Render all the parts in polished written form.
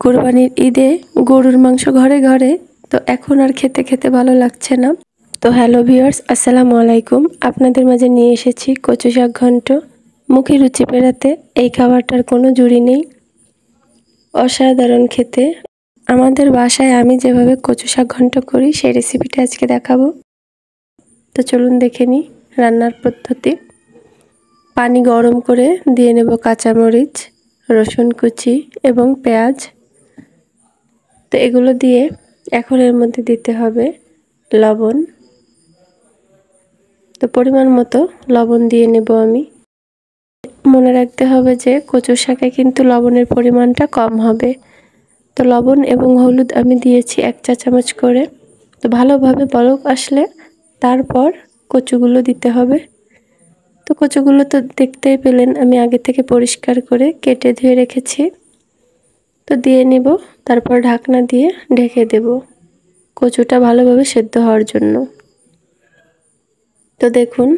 কুরবানির ঈদে গরুর মাংস ঘরে ঘরে, তো এখন আর খেতে খেতে ভালো লাগছে না। তো হ্যালো ভিউয়ার্স, আসসালামু আলাইকুম। আপনাদের মাঝে নিয়ে এসেছি কচু শাক ঘন্ট। মুখে রুচি পেরাতে এই খাবারটার কোনো জুড়ি নেই, অসাধারণ খেতে। আমাদের বাসায় আমি যেভাবে কচু শাক ঘন্ট করি সেই রেসিপিটা আজকে দেখাবো। তো চলুন দেখে নিই রান্নার পদ্ধতি। পানি গরম করে দিয়ে নেব কাঁচামরিচ, রসুন কুচি এবং পেঁয়াজ। তো এগুলো দিয়ে এখন এর মধ্যে দিতে হবে লবণ। তো পরিমাণ মতো লবণ দিয়ে নেব আমি। মনে রাখতে হবে যে কচু শাকে কিন্তু লবণের পরিমাণটা কম হবে। তো লবণ এবং হলুদ আমি দিয়েছি 1 চা চামচ করে। তো ভালোভাবে বলক আসলে তারপর কচুগুলো দিতে হবে। তো কচুগুলো তো দেখতেই পেলেন আমি আগে থেকে পরিষ্কার করে কেটে ধুয়ে রেখেছি। তো দিয়ে নিব, তারপর ঢাকনা দিয়ে ঢেকে দেব কচুটা ভালোভাবে সেদ্ধ হওয়ার জন্য। তো দেখুন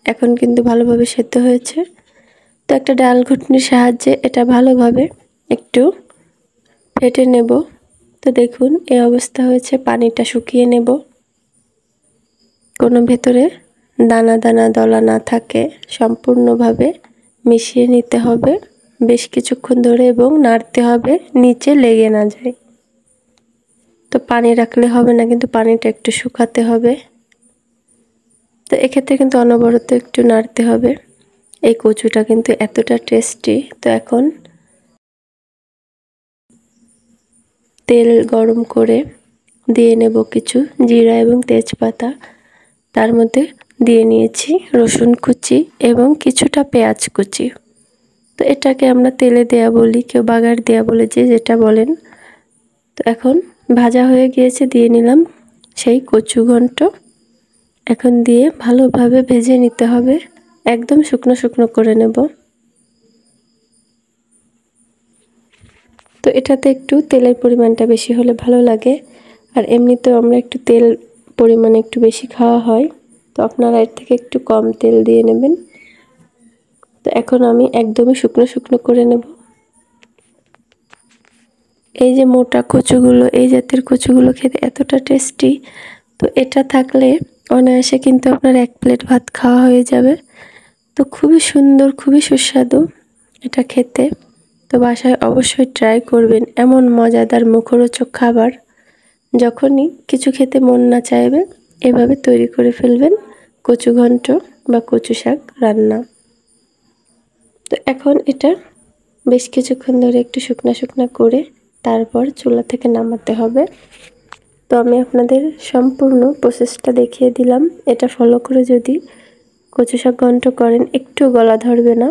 এখন কিন্তু ভালোভাবে সেদ্ধ হয়েছে। তো একটা ডাল ঘুটনির সাহায্যে এটা ভালোভাবে একটু ফেটে নেব। তো দেখুন এই অবস্থা হয়েছে। পানিটা শুকিয়ে নেব, কোনো ভেতরে দানা দানা দলা না থাকে সম্পূর্ণভাবে মিশিয়ে নিতে হবে বেশ কিছুক্ষণ ধরে, এবং নাড়তে হবে নিচে লেগে না যায়। তো পানি রাখলে হবে না, কিন্তু পানিটা একটু শুকাতে হবে। তো এক্ষেত্রে কিন্তু অনবরত একটু নাড়তে হবে। এই কচুটা কিন্তু এতটা টেস্টি। তো এখন তেল গরম করে দিয়ে নেব কিছু জিরা এবং তেজপাতা। তার মধ্যে দিয়ে নিয়েছি রসুন কুচি এবং কিছুটা পেঁয়াজ কুচি। তো এটাকে আমরা তেলে দেয়া বলি, কেউ বাগার দেয়া বলে, যে যেটা বলেন। তো এখন ভাজা হয়ে গিয়েছে, দিয়ে নিলাম সেই কচু ঘন্ট। এখন দিয়ে ভালোভাবে ভেজে নিতে হবে, একদম শুকনো শুকনো করে নেব। তো এটাতে একটু তেলের পরিমাণটা বেশি হলে ভালো লাগে, আর এমনিতেও আমরা একটু তেল পরিমাণে একটু বেশি খাওয়া হয়। তো আপনারা এর থেকে একটু কম তেল দিয়ে নেবেন। তো এখন আমি একদমই শুকনো শুকনো করে নেব। এই যে মোটা কচুগুলো, এই জাতের কচুগুলো খেতে এতটা টেস্টি। তো এটা থাকলে অনায়াসে কিন্তু আপনার 1 প্লেট ভাত খাওয়া হয়ে যাবে। তো খুবই সুন্দর, খুবই সুস্বাদু এটা খেতে। তো বাসায় অবশ্যই ট্রাই করবেন, এমন মজাদার মুখরোচক খাবার যখনই কিছু খেতে মন না চাইবে এভাবে তৈরি করে ফেলবেন কচু ঘন্ট বা কচু শাক রান্না। তো এখন এটা বেশ কিছুক্ষণ ধরে একটু শুকনা শুকনা করে তারপর চুলা থেকে নামাতে হবে। তো আমি আপনাদের সম্পূর্ণ প্রসেসটা দেখিয়ে দিলাম। এটা ফলো করে যদি কচু শাক ঘন্ট করেন একটু গলা ধরবে না।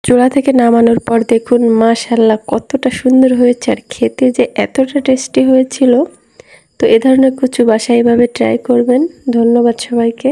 চুলা থেকে নামানোর পর দেখুন মাশাআল্লাহ কতটা সুন্দর হয়েছে, আর খেতে যে এতটা টেস্টি হয়েছিল। তো এ ধরনের কচু বাসায় এভাবে ট্রাই করবেন। ধন্যবাদ সবাইকে।